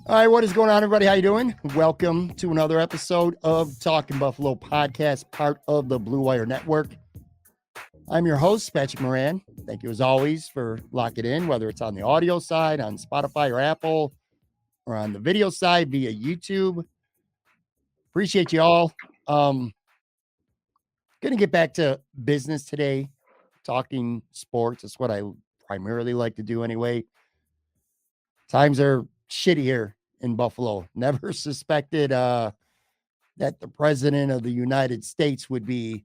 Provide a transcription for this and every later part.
All right, what is going on, everybody? How you doing? Welcome to another episode of Talking Buffalo podcast, part of the Blue Wire Network. I'm your host, Patrick Moran. Thank you, as always, for locking in, whether it's on the audio side, on Spotify or Apple, or on the video side via YouTube. Appreciate you all. Going to get back to business today, talking sports. That's what I primarily like to do anyway. Times are shitty here in Buffalo. Never suspected that the president of the United States would be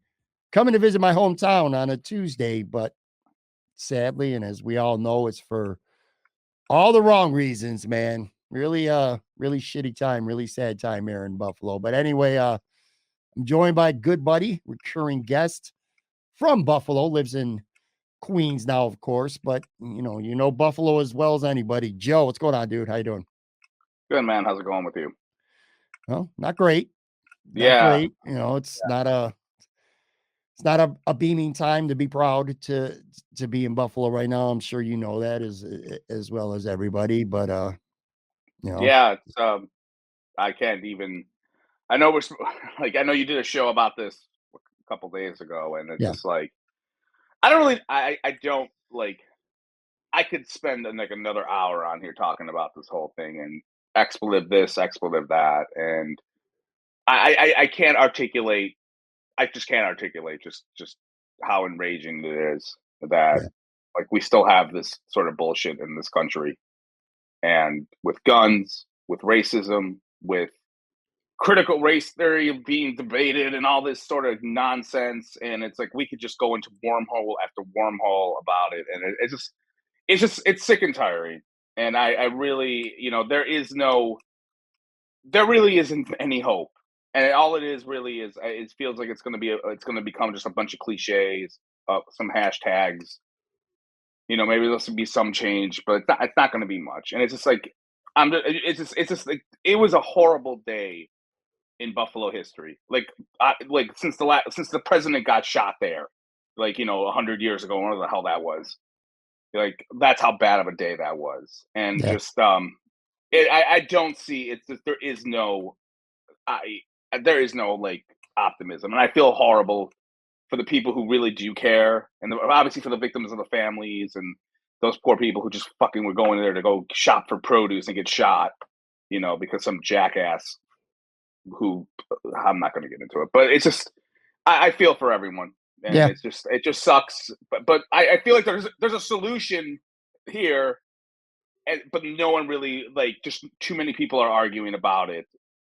coming to visit my hometown on a Tuesday, but sadly, and as we all know, it's for all the wrong reasons, man. Really, really shitty time, really sad time here in Buffalo. But anyway, I'm joined by a good buddy, recurring guest from Buffalo, lives in Queens now, of course, but you know Buffalo as well as anybody. Joe, what's going on, dude? How you doing? Good, man. How's it going with you? Well, not great. Not Yeah. great. It's not a beaming time to be proud to be in Buffalo right now. I'm sure you know that as well as everybody, but Yeah. I can't even. I know I know you did a show about this a couple days ago, and it's yeah, just like I don't really. I don't like. I could spend like another hour on here talking about this whole thing and expletive this, expletive that, and I can't articulate. I just can't articulate just how enraging it is that yeah, like we still have this sort of bullshit in this country, and with guns, with racism, with critical race theory being debated and all this sort of nonsense. And it's like we could just go into wormhole after wormhole about it. And it's sick and tiring. And I really, there really isn't any hope. And all it is really is it feels like it's going to become just a bunch of cliches, some hashtags. Maybe there'll be some change, but it's not going to be much. And it's just like it's just like it was a horrible day in Buffalo history. Like since the president got shot there, 100 years ago, whatever the hell that was. Like that's how bad of a day that was, and yeah. just I don't see it. There is no like optimism, and I feel horrible for the people who really do care, and obviously for the victims of the families and those poor people who just fucking were going there to go shop for produce and get shot, because some jackass who I'm not going to get into it, but it's just I feel for everyone, and Yeah. it just sucks. But I feel like there's a solution here, but no one really just too many people are arguing about it,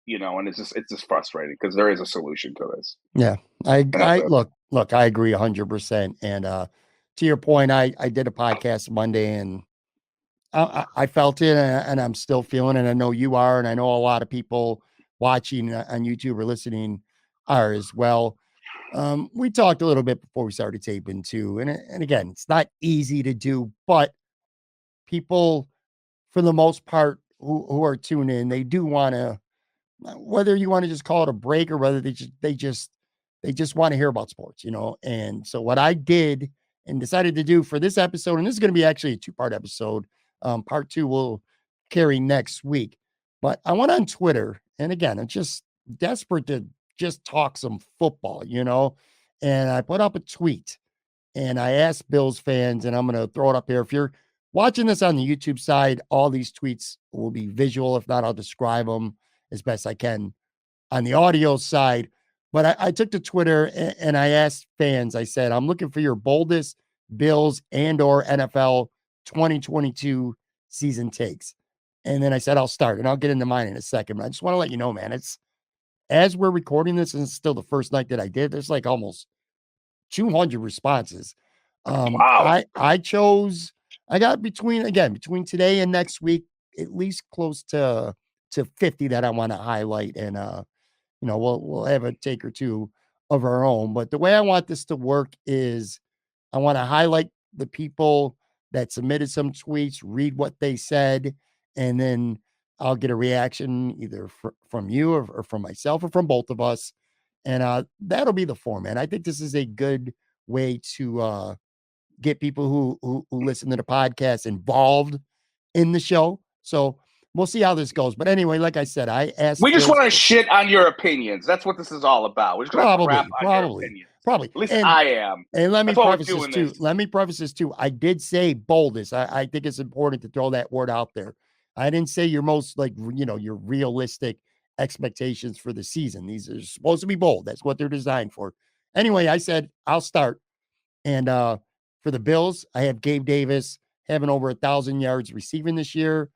and it's just frustrating because there is a solution to this, Yeah. I and that's I it. look, I agree 100%. And to your point, I did a podcast Monday and I felt it and I'm still feeling it. I know you are, and I know a lot of people watching on YouTube or listening are as well. We talked a little bit before we started taping too. And again, it's not easy to do, but people for the most part who are tuning in, they do want to, whether you want to just call it a break or whether they just want to hear about sports, And so what I did and decided to do for this episode, and this is going to be actually a two-part episode. Part two will carry next week. But I went on Twitter, and again, I'm just desperate to just talk some football, And I put up a tweet and I asked Bills fans, and I'm going to throw it up here. If you're watching this on the YouTube side, all these tweets will be visual. If not, I'll describe them as best I can on the audio side. But I took to Twitter and I asked fans, I said, I'm looking for your boldest Bills and or NFL 2022 season takes. And then I said, I'll start and I'll get into mine in a second. But I just want to let you know, man, it's as we're recording this, and it's still the first night that I did, there's like almost 200 responses. Wow. I got between today and next week, at least close to 50 that I want to highlight. And we'll have a take or two of our own. But the way I want this to work is I want to highlight the people that submitted some tweets, read what they said, and then I'll get a reaction either from you or from myself or from both of us. And that'll be the format. I think this is a good way to get people who listen to the podcast involved in the show. So we'll see how this goes. But anyway, like I said, I asked. We just Bills, want to shit on your opinions. That's what this is all about. We're just going to crap on your opinions. Probably. At least I am. And let me That's why we're preface this doing too. this. Let me preface this too. I did say boldest. I think it's important to throw that word out there. I didn't say your most your realistic expectations for the season. These are supposed to be bold. That's what they're designed for. Anyway, I said I'll start. And for the Bills, I have Gabe Davis having over 1,000 yards receiving this year.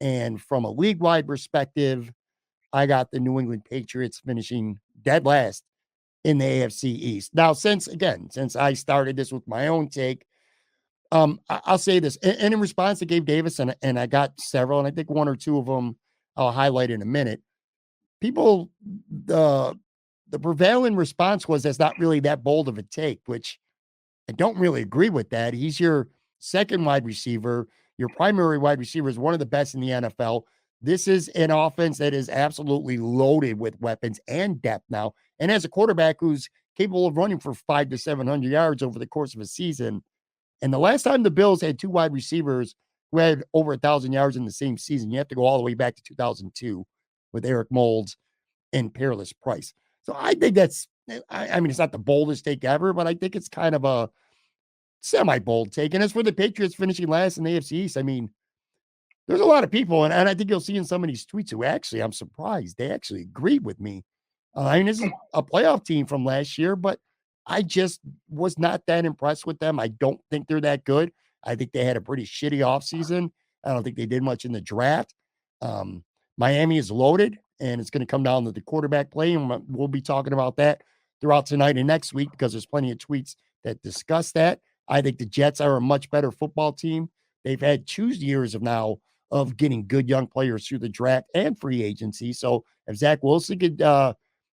And from a league-wide perspective, I got the New England Patriots finishing dead last in the AFC East. Now, since I started this with my own take, I'll say this. And in response to Gabe Davis, and I got several, and I think one or two of them I'll highlight in a minute. People, the prevailing response was that's not really that bold of a take, which I don't really agree with that. He's your second wide receiver. Your primary wide receiver is one of the best in the NFL. This is an offense that is absolutely loaded with weapons and depth now. And as a quarterback who's capable of running for 500 to 700 yards over the course of a season. And the last time the Bills had two wide receivers who had over 1,000 yards in the same season, you have to go all the way back to 2002 with Eric Moulds and Peerless Price. So I think that's, I mean, it's not the boldest take ever, but I think it's kind of a semi-bold take. And as for the Patriots finishing last in the AFC East, I mean, there's a lot of people, and I think you'll see in some of these tweets who actually, I'm surprised, they actually agreed with me. I mean, this is a playoff team from last year, but I just was not that impressed with them. I don't think they're that good. I think they had a pretty shitty offseason. I don't think they did much in the draft. Miami is loaded, and it's going to come down to the quarterback play, and we'll be talking about that throughout tonight and next week because there's plenty of tweets that discuss that. I think the Jets are a much better football team. They've had 2 years of getting good young players through the draft and free agency. So if Zach Wilson could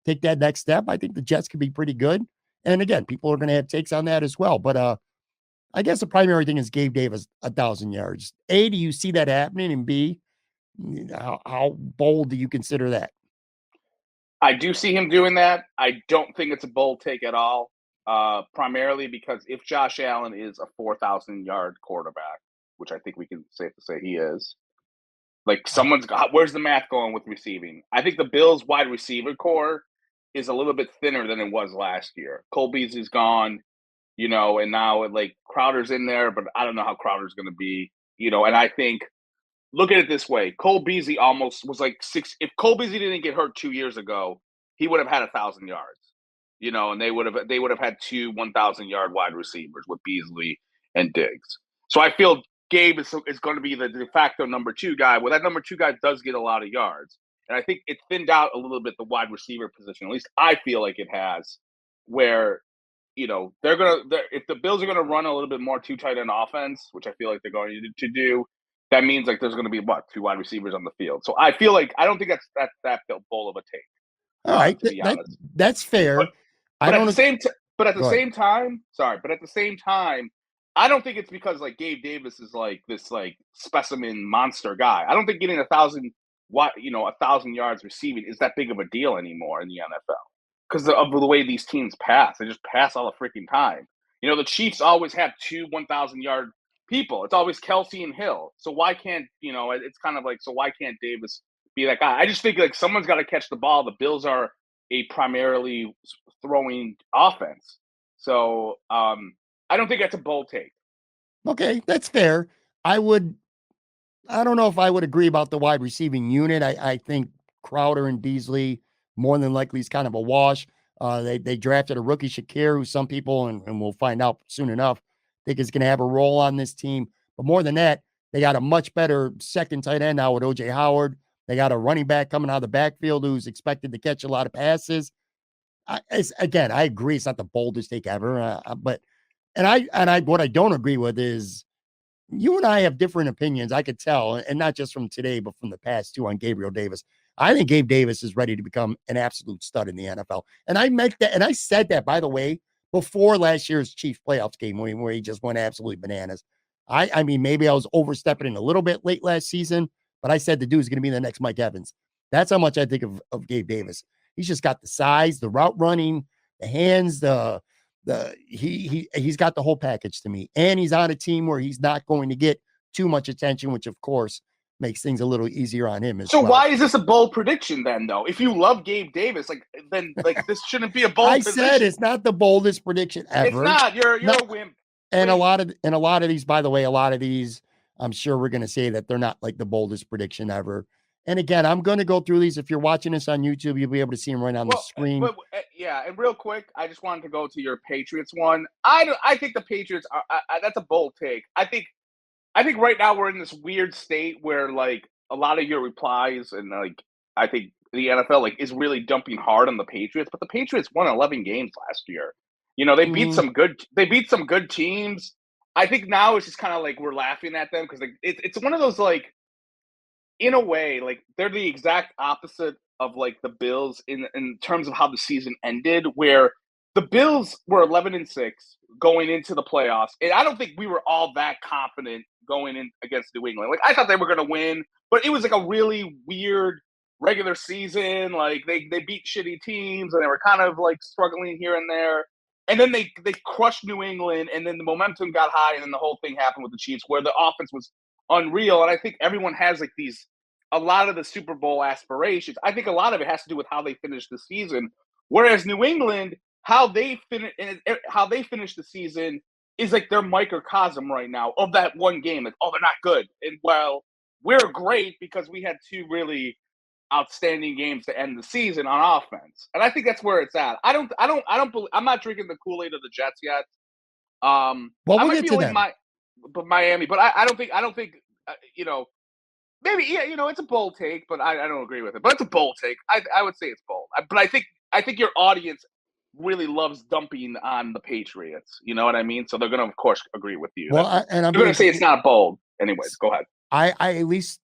take that next step, I think the Jets could be pretty good. And again, people are going to have takes on that as well. But I guess the primary thing is Gabe Davis, 1,000 yards. A, do you see that happening? And B, how bold do you consider that? I do see him doing that. I don't think it's a bold take at all. Primarily because if Josh Allen is a 4,000-yard quarterback, which I think we can safe to say he is, like where's the math going with receiving? I think the Bills' wide receiver core is a little bit thinner than it was last year. Cole Beasley's gone, and now like Crowder's in there, but I don't know how Crowder's going to be, and I think look at it this way. Cole Beasley almost was like if Cole Beasley didn't get hurt 2 years ago, he would have had 1,000 yards, and they would have had 2 1,000-yard wide receivers with Beasley and Diggs. So I feel Gabe is going to be the de facto number 2 guy. Well, that number 2 guy does get a lot of yards. And I think it thinned out a little bit the wide receiver position. At least I feel like it has, where, if the Bills are going to run a little bit more 2 tight end offense, which I feel like they're going to do, that means like there's going to be 2 wide receivers on the field. So I feel like I don't think that's that bold of a take. All right, to be honest. That's fair. But at the same time, I don't think it's because like Gabe Davis is like this like specimen monster guy. I don't think getting 1,000 yards receiving is that big of a deal anymore in the NFL because of the way these teams pass. They just pass all the freaking time. The Chiefs always have 2 1,000-yard people. It's always Kelsey and Hill. So why can't it's kind of like, so why can't Davis be that guy? I just think like someone's got to catch the ball. The Bills are a primarily throwing offense. So I don't think that's a bold take. Okay, that's fair. I don't know if I would agree about the wide receiving unit. I think Crowder and Beasley more than likely is kind of a wash. They drafted a rookie Shakir, who some people, and we'll find out soon enough, think is going to have a role on this team. But more than that, they got a much better second tight end now with O.J. Howard. They got a running back coming out of the backfield who's expected to catch a lot of passes. I agree. It's not the boldest take ever, but what I don't agree with is you and I have different opinions. I could tell, and not just from today, but from the past too, on Gabriel Davis. I think Gabe Davis is ready to become an absolute stud in the NFL. And I meant that, and I said that, by the way, before last year's Chiefs playoffs game where he just went absolutely bananas. I mean, maybe I was overstepping it a little bit late last season, but I said the dude's going to be the next Mike Evans. That's how much I think of Gabe Davis. He's just got the size, the route running, the hands, he's got the whole package to me. And he's on a team where he's not going to get too much attention, which of course makes things a little easier on him as So well. why is this a bold prediction then, though? If you love Gabe Davis, then this shouldn't be a bold I prediction. said it's not the boldest prediction ever. It's not. You're a wimp. And a lot of these, by the way, I'm sure we're going to say that they're not like the boldest prediction ever. And again, I'm going to go through these. If you're watching this on YouTube, you'll be able to see them right on the screen. But yeah, and real quick, I just wanted to go to your Patriots one. I think the Patriots are. That's a bold take. I think right now we're in this weird state where like a lot of your replies and like I think the NFL like is really dumping hard on the Patriots, but the Patriots won 11 games last year. They beat some good teams. I think now it's just kind of like we're laughing at them because it's one of those like, in a way, like they're the exact opposite of like the Bills in terms of how the season ended, where the Bills were 11-6 going into the playoffs, and I don't think we were all that confident going in against New England. Like I thought they were going to win, but it was like a really weird regular season. Like they beat shitty teams, and they were kind of like struggling here and there. And then they crushed New England, and then the momentum got high, and then the whole thing happened with the Chiefs, where the offense was unreal. And I think everyone has like a lot of the Super Bowl aspirations. I think a lot of it has to do with how they finished the season. Whereas New England, how they finish the season is like their microcosm right now of that one game. Like, oh, they're not good, and well, we're great because we had two really outstanding games to end the season on offense. And I think that's where it's at. I'm not drinking the Kool-Aid of the Jets yet. Well, we'll get to them. Miami, but I don't think maybe, yeah, it's a bold take, but I don't agree with it. But it's a bold take. I would say it's bold. But I think your audience really loves dumping on the Patriots. You know what I mean? So they're going to, of course, agree with you. Well, I'm going to say it's not bold. Anyways, go ahead. I at least,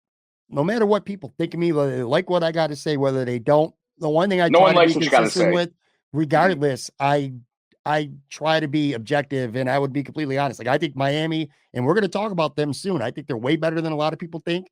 no matter what people think of me, whether they like what I got to say, whether they don't, the one thing I try to be consistent with, regardless, I try to be objective, and I would be completely honest. Like I think Miami, and we're going to talk about them soon. I think they're way better than a lot of people think,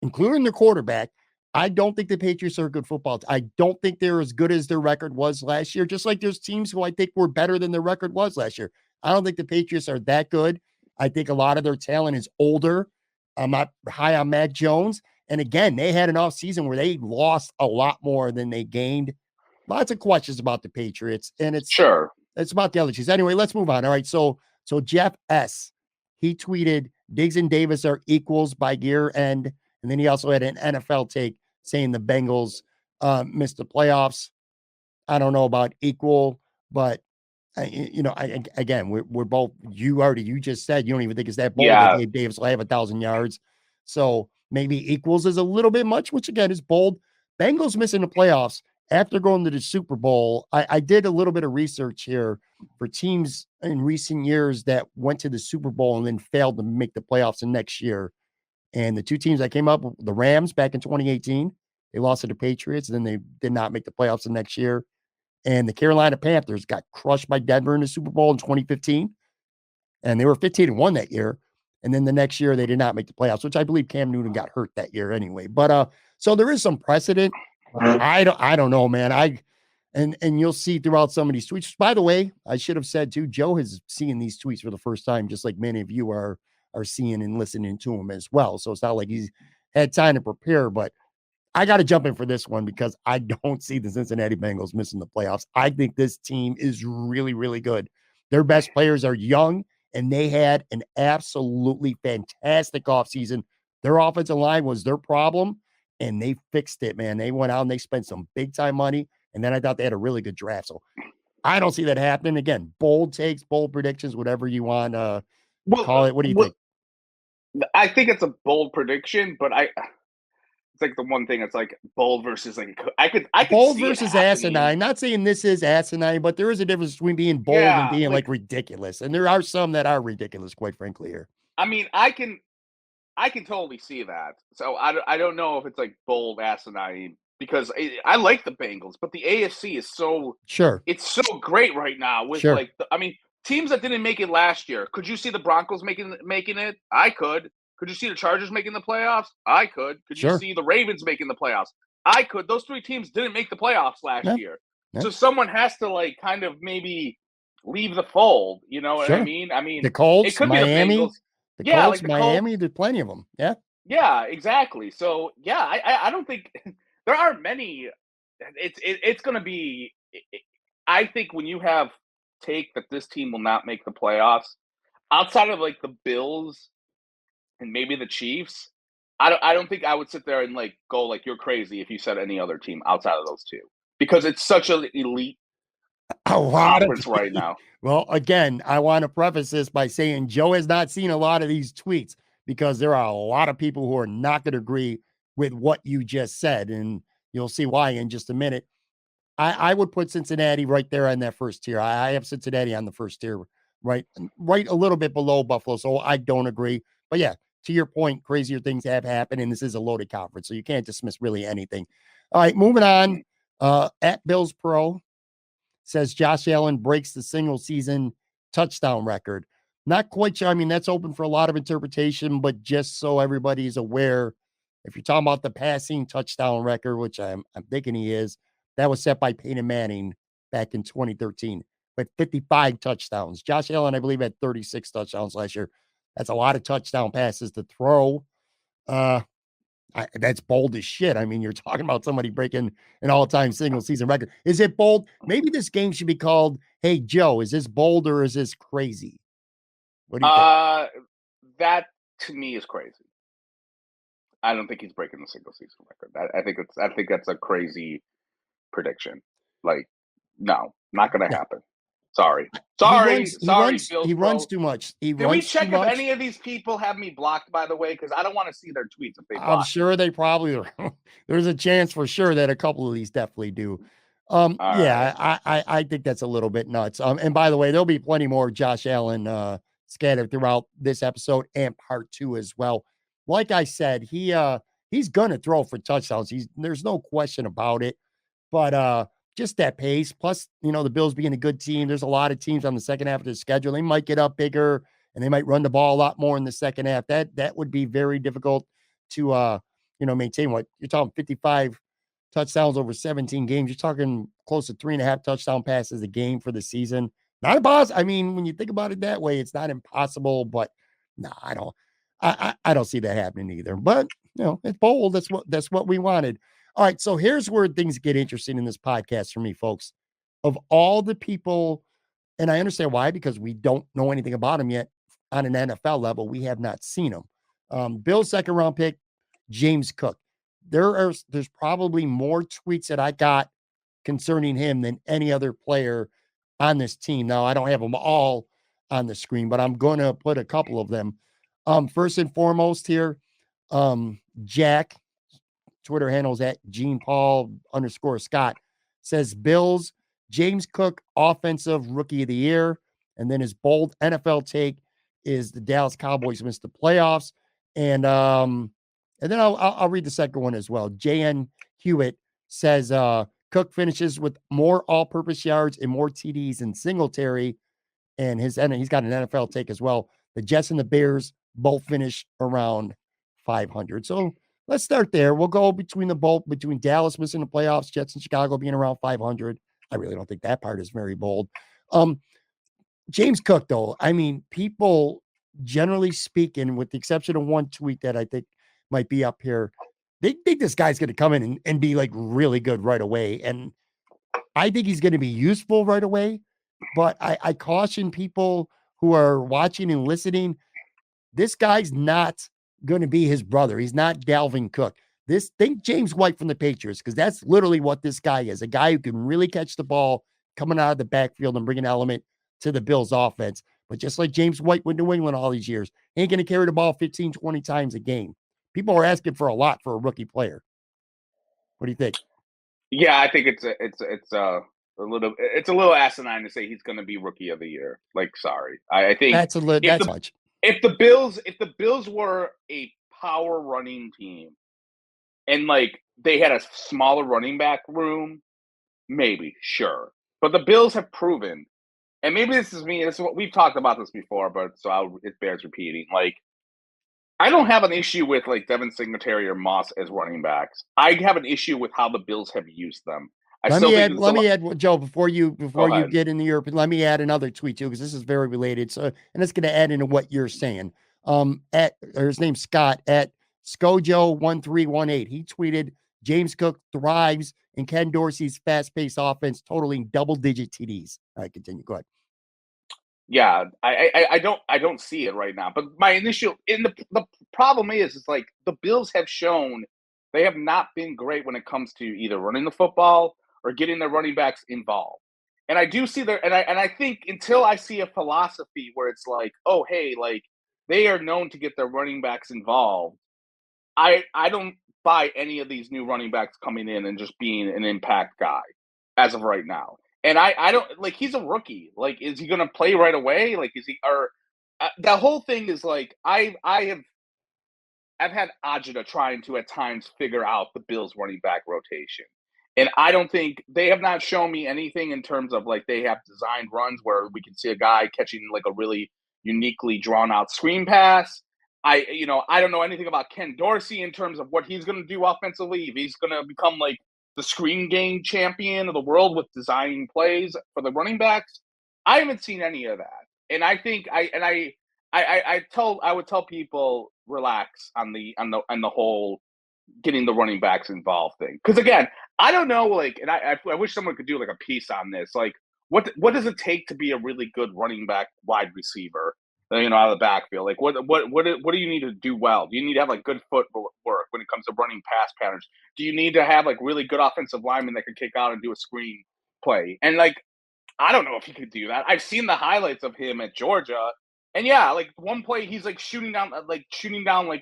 including their quarterback. I don't think the Patriots are a good football team. I don't think they're as good as their record was last year. Just like there's teams who I think were better than their record was last year. I don't think the Patriots are that good. I think a lot of their talent is older. I'm not high on Mac Jones. And again, they had an off season where they lost a lot more than they gained. Lots of questions about the Patriots, and it's about the allergies. Anyway, let's move on. All right. So Jeff S., he tweeted Diggs and Davis are equals by year end. And then he also had an NFL take saying the Bengals missed the playoffs. I don't know about equal, but again, we're both, you just said you don't even think it's that bold that Gabe Davis will have 1,000 yards. So maybe equals is a little bit much, which again is bold. Bengals missing the playoffs after going to the Super Bowl. I did a little bit of research here for teams in recent years that went to the Super Bowl and then failed to make the playoffs the next year. And the two teams that came up, the Rams back in 2018, they lost to the Patriots, and then they did not make the playoffs the next year. And the Carolina Panthers got crushed by Denver in the Super Bowl in 2015. And they were 15-1 that year. And then the next year they did not make the playoffs, which I believe Cam Newton got hurt that year anyway. But so there is some precedent. I don't know, man. And you'll see throughout some of these tweets. By the way, I should have said too, Joe has seen these tweets for the first time, just like many of you are seeing and listening to him as well. So it's not like he's had time to prepare, but I got to jump in for this one because I don't see the Cincinnati Bengals missing the playoffs. I think this team is really, really good. Their best players are young, and they had an absolutely fantastic offseason. Their offensive line was their problem, and they fixed it, man. They went out and they spent some big-time money, and then I thought they had a really good draft. So I don't see that happening. Again, bold takes, bold predictions, whatever you want to call it. What do you think? I think it's a bold prediction, but it's like the one thing that's like bold versus like I could bold see versus asinine. Not saying this is asinine, but there is a difference between being bold and being like ridiculous. And there are some that are ridiculous, quite frankly. Here, I mean, I can totally see that. So I don't know if it's like bold asinine because I like the Bengals, but the AFC is it's so great right now with teams that didn't make it last year. Could you see the Broncos making it? I could. Could you see the Chargers making the playoffs? I could. Could you see the Ravens making the playoffs? I could. Those three teams didn't make the playoffs last year. Yeah. So someone has to like kind of maybe leave the fold. You know what I mean? I mean, the Colts, it could Miami, be the Bengals. Colts, Miami. There's plenty of them. Yeah. Yeah, exactly. So yeah, I don't think there are many. It's going to be. I think when you have take that this team will not make the playoffs, outside of like the Bills and maybe the Chiefs, I don't think I would sit there and like go like you're crazy if you said any other team outside of those two because it's such an elite A lot of conference right now. well, again, I want to preface this by saying Joe has not seen a lot of these tweets because there are a lot of people who are not going to agree with what you just said, and you'll see why in just a minute. I would put Cincinnati right there on that first tier. I have Cincinnati on the first tier, right a little bit below Buffalo. So I don't agree. But yeah, to your point, crazier things have happened, and this is a loaded conference, so you can't dismiss really anything. All right, moving on. At Bills Pro says Josh Allen breaks the single season touchdown record. Not quite sure. I mean, that's open for a lot of interpretation, but just so everybody is aware, if you're talking about the passing touchdown record, which I'm thinking he is, that was set by Peyton Manning back in 2013 with 55 touchdowns. Josh Allen, I believe, had 36 touchdowns last year. That's a lot of touchdown passes to throw. Uh, that's bold as shit. I mean, you're talking about somebody breaking an all-time single season record. Is it bold? Maybe this game should be called, Hey Joe, is this bold or is this crazy? What do you think? That to me is crazy. I don't think he's breaking the single season record. I think that's a crazy prediction. Like, no, not going to Yeah. happen. Sorry, He Bills runs Pro. too much. He Did we runs too check if much. any of these people have me blocked? By the way, because I don't want to see their tweets if they I'm block me. sure they probably are. There's a chance for sure that a couple of these definitely do. All Yeah, right. I think that's a little bit nuts. And by the way, there'll be plenty more Josh Allen scattered throughout this episode and part two as well. Like I said, he's gonna throw for touchdowns. There's no question about it. But just that pace, plus, the Bills being a good team, there's a lot of teams on the second half of the schedule. They might get up bigger and they might run the ball a lot more in the second half. That would be very difficult to maintain. What you're talking 55 touchdowns over 17 games. You're talking close to 3.5 touchdown passes a game for the season. Not impossible. I mean, when you think about it that way, it's not impossible, but no, I don't. I don't see that happening either. But it's bold. That's what we wanted. All right, so here's where things get interesting in this podcast for me, folks. Of all the people, and I understand why, because we don't know anything about him yet on an NFL level. We have not seen him. Bill's second round pick, James Cook. There's probably more tweets that I got concerning him than any other player on this team. Now, I don't have them all on the screen, but I'm going to put a couple of them. First and foremost here, Jack, Twitter handles at Gene Paul _Scott, says Bills, James Cook, offensive rookie of the year. And then his bold NFL take is the Dallas Cowboys missed the playoffs. And then I'll read the second one as well. JN Hewitt says Cook finishes with more all-purpose yards and more TDs than Singletary. And he's got an NFL take as well. The Jets and the Bears both finish around 500. So let's start there. We'll go between Dallas missing the playoffs, Jets and Chicago being around 500. I really don't think that part is very bold. James Cook, though, I mean, people generally speaking, with the exception of one tweet that I think might be up here, they think this guy's going to come in and be like really good right away. And I think he's going to be useful right away. But I caution people who are watching and listening, this guy's not going to be his brother. He's not Dalvin Cook. Think James White from the Patriots, because that's literally what this guy is, a guy who can really catch the ball coming out of the backfield and bring an element to the Bills offense. But just like James White with New England all these years, he ain't going to carry the ball 15, 20 times a game. People are asking for a lot for a rookie player. What do you think? Yeah, I think it's a little asinine to say he's going to be rookie of the year. Like, sorry, I think that's much. If the Bills were a power running team and like they had a smaller running back room, maybe sure. But the Bills have proven, and maybe this is me. This is what we've talked about this before, but it bears repeating. Like, I don't have an issue with like Devin Singletary or Moss as running backs. I have an issue with how the Bills have used them. Let me add, Joe, before you get into Europe, let me add another tweet too, because this is very related. So, and it's going to add into what you're saying. His name's Scott at Scojo1318. He tweeted, James Cook thrives in Ken Dorsey's fast-paced offense, totaling double-digit TDs. All right, continue. Go ahead. Yeah, I don't see it right now. But my initial the problem is like the Bills have shown they have not been great when it comes to either running the football or getting their running backs involved. And I do see their and I think until I see a philosophy where it's like, oh hey, like they are known to get their running backs involved. I don't buy any of these new running backs coming in and just being an impact guy as of right now. And I don't like he's a rookie. Like, is he going to play right away? Like, is he or the whole thing is like I've had Ajita trying to at times figure out the Bills running back rotation. And I don't think they have not shown me anything in terms of like they have designed runs where we can see a guy catching like a really uniquely drawn out screen pass. I don't know anything about Ken Dorsey in terms of what he's going to do offensively. If he's going to become like the screen game champion of the world with designing plays for the running backs, I haven't seen any of that. And I think I would tell people relax on the whole getting the running backs involved thing. Because again, I don't know, like, and I wish someone could do like a piece on this. Like, what does it take to be a really good running back wide receiver? Out of the backfield. Like, what do you need to do well? Do you need to have like good footwork when it comes to running pass patterns? Do you need to have like really good offensive linemen that can kick out and do a screen play? And like, I don't know if he could do that. I've seen the highlights of him at Georgia, and yeah, like one play he's like shooting down like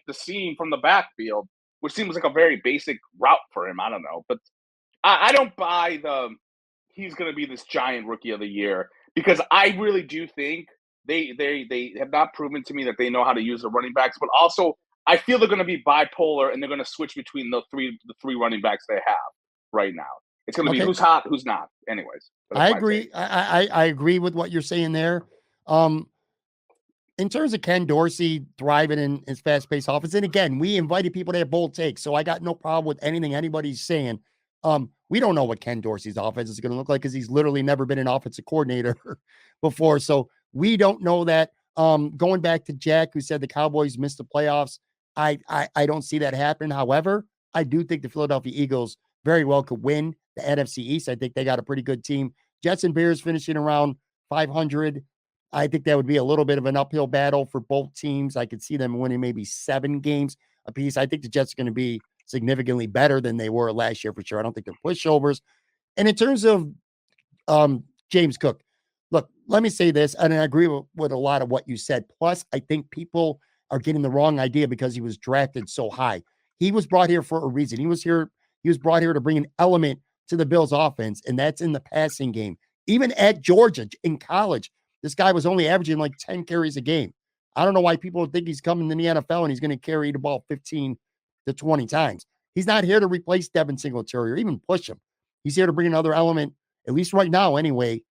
the seam from the backfield, which seems like a very basic route for him. I don't know, but I don't buy he's going to be this giant rookie of the year because I really do think they have not proven to me that they know how to use the running backs, but also I feel they're going to be bipolar and they're going to switch between the three running backs they have right now. It's going to be who's hot, who's not. Anyways, I agree. I agree with what you're saying there. In terms of Ken Dorsey thriving in his fast-paced offense, and again, we invited people to have bold takes, so I got no problem with anything anybody's saying. We don't know what Ken Dorsey's offense is going to look like because he's literally never been an offensive coordinator before, so we don't know that. Going back to Jack, who said the Cowboys missed the playoffs, I don't see that happening. However, I do think the Philadelphia Eagles very well could win the NFC East. I think they got a pretty good team. Jets and Bears finishing around 500. I think that would be a little bit of an uphill battle for both teams. I could see them winning maybe 7 games apiece. I think the Jets are going to be significantly better than they were last year for sure. I don't think they're pushovers. And in terms of James Cook, look, let me say this, and I agree with a lot of what you said. Plus, I think people are getting the wrong idea because he was drafted so high. He was brought here for a reason. He was brought here to bring an element to the Bills offense, and that's in the passing game. Even at Georgia in college, this guy was only averaging like 10 carries a game. I don't know why people think he's coming in the NFL and he's going to carry the ball 15 to 20 times. He's not here to replace Devin Singletary or even push him. He's here to bring another element, at least right now anyway,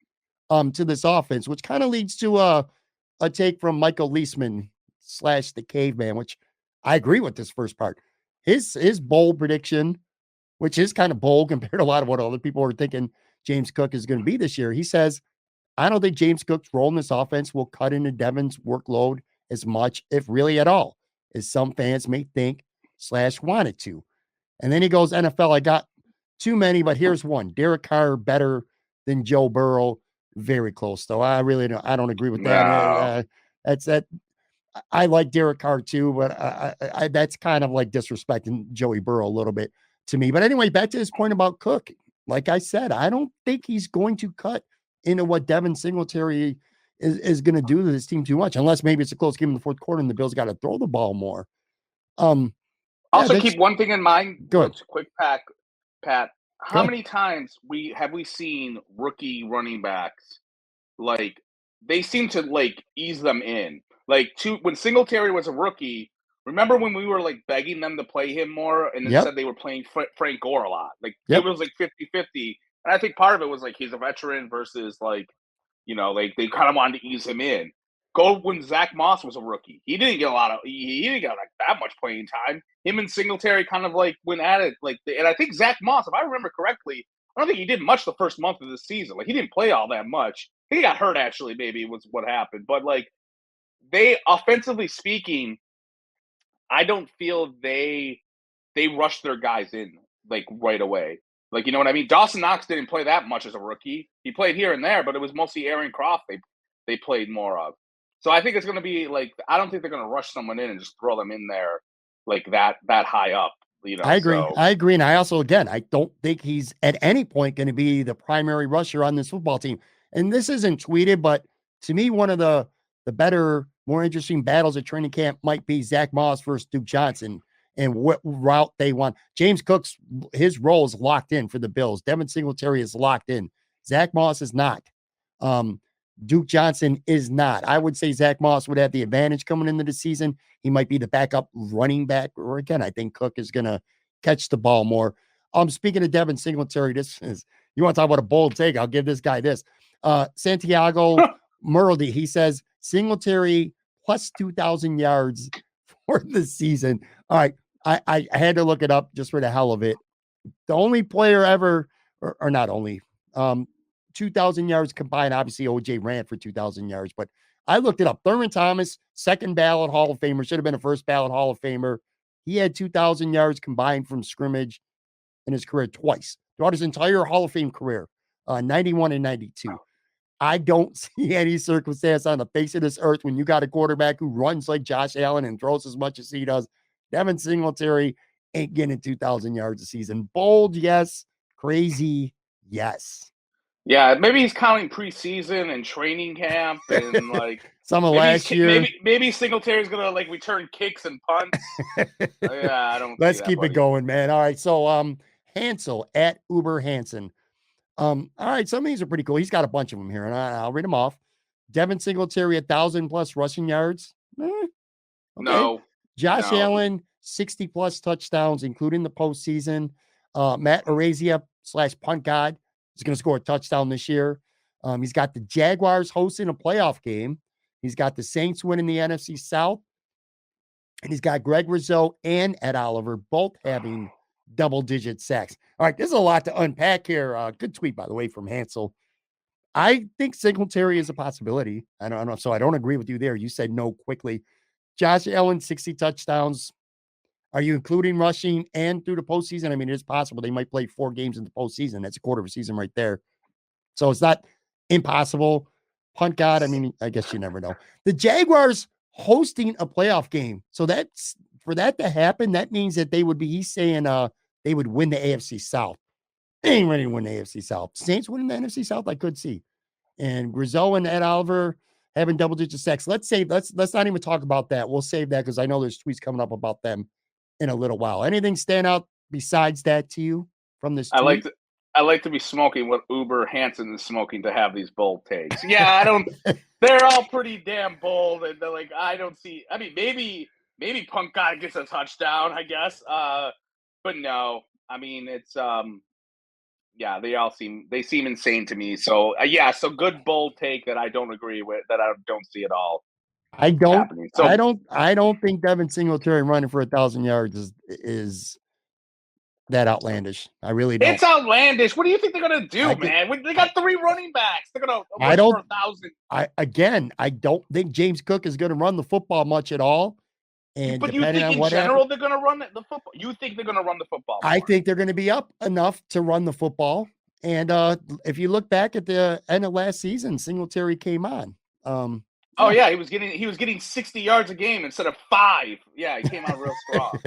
to this offense, which kind of leads to a take from Michael Leisman / the Caveman, which I agree with this first part. His bold prediction, which is kind of bold compared to a lot of what other people are thinking James Cook is going to be this year. He says, I don't think James Cook's role in this offense will cut into Devin's workload as much, if really at all, as some fans may think / want it to. And then he goes, NFL, I got too many, but here's one. Derek Carr better than Joe Burrow. Very close, though. I don't agree with that. No. I like Derek Carr too, but I that's kind of like disrespecting Joey Burrow a little bit to me. But anyway, back to his point about Cook. Like I said, I don't think he's going to cut into what Devin Singletary is going to do to this team too much, unless maybe it's a close game in the fourth quarter and the Bills got to throw the ball more. Also, keep one thing in mind. Go ahead. Quick, Pat. How many times have we seen rookie running backs like they seem to like ease them in? Like when Singletary was a rookie, remember when we were like begging them to play him more and instead they were playing Frank Gore a lot? Like it was like 50-50. And I think part of it was like he's a veteran versus like, like they kind of wanted to ease him in. Go when Zach Moss was a rookie. He didn't get he didn't get like that much playing time. Him and Singletary kind of like went at it and I think Zach Moss, if I remember correctly, I don't think he did much the first month of the season. Like he didn't play all that much. He got hurt actually, maybe was what happened. But like they offensively speaking, I don't feel they rush their guys in like right away. Like, you know what I mean? Dawson Knox didn't play that much as a rookie. He played here and there, but it was mostly Aaron Croft they played more of. So I think it's going to be like, I don't think they're going to rush someone in and just throw them in there like that high up. You know, I agree. so I agree. And I also, again, I don't think he's at any point going to be the primary rusher on this football team. And this isn't tweeted, but to me, one of the better, more interesting battles at training camp might be Zach Moss versus Duke Johnson and what route they want. James Cook's, his role is locked in for the Bills. Devin Singletary is locked in. Zach Moss is not. Duke Johnson is not. I would say Zach Moss would have the advantage coming into the season. He might be the backup running back. Or again, I think Cook is going to catch the ball more. Speaking of Devin Singletary, this is, you want to talk about a bold take? I'll give this guy this. Santiago Murldy, he says Singletary plus 2,000 yards for the season. All right. I had to look it up just for the hell of it. The only player ever, or not only, 2,000 yards combined. Obviously, OJ ran for 2,000 yards, but I looked it up. Thurman Thomas, second ballot Hall of Famer, should have been a first ballot Hall of Famer. He had 2,000 yards combined from scrimmage in his career twice throughout his entire Hall of Fame career, 91 and 92. I don't see any circumstance on the face of this earth when you got a quarterback who runs like Josh Allen and throws as much as he does. Devin Singletary ain't getting 2,000 yards a season. Bold, yes. Crazy, yes. Yeah, maybe he's counting preseason and training camp and like some of last year. Maybe Singletary's gonna like return kicks and punts. Yeah, I don't. Let's keep it going, man. All right, so Hansel at Uber Hansen. All right, some of these are pretty cool. He's got a bunch of them here, and I'll read them off. Devin Singletary 1,000 plus rushing yards. Okay. No. Josh Allen 60 plus touchdowns, including the postseason. Matt Araiza / punt god. He's going to score a touchdown this year. He's got the Jaguars hosting a playoff game. He's got the Saints winning the NFC South. And he's got Greg Rizzo and Ed Oliver both having double-digit sacks. All right, there's a lot to unpack here. Good tweet, by the way, from Hansel. I think Singletary is a possibility. I don't know. So I don't agree with you there. You said no quickly. Josh Allen, 60 touchdowns. Are you including rushing and through the postseason? I mean, it's possible they might play 4 games in the postseason. That's a quarter of a season right there. So it's not impossible. Punt God, I mean, I guess you never know. The Jaguars hosting a playoff game. So that's, for that to happen, that means that they would be, he's saying they would win the AFC South. They ain't ready to win the AFC South. Saints winning the NFC South, I could see. And Rizzo and Ed Oliver having double-digit sacks. Let's not even talk about that. We'll save that because I know there's tweets coming up about them in a little while. Anything stand out besides that to you from this tweet? I like to be smoking what Uber Hansen is smoking to have these bold takes. Yeah, I don't. They're all pretty damn bold, and they're like, I don't see. I mean, maybe Punk guy gets a touchdown, I guess. But no, I mean, it's yeah, they seem insane to me. So yeah, so good bold take that I don't agree with, that I don't see at all. I don't think Devin Singletary running for 1,000 yards is that outlandish. I really don't. It's outlandish. What do you think they're gonna do, man? They got 3 running backs. They're gonna run for 1,000. I don't think James Cook is gonna run the football much at all. And but you think in general they're gonna run the football? You think they're gonna run the football more? I think they're gonna be up enough to run the football. And if you look back at the end of last season, Singletary came on. Oh yeah, he was getting 60 yards a game instead of 5. Yeah, he came out real strong.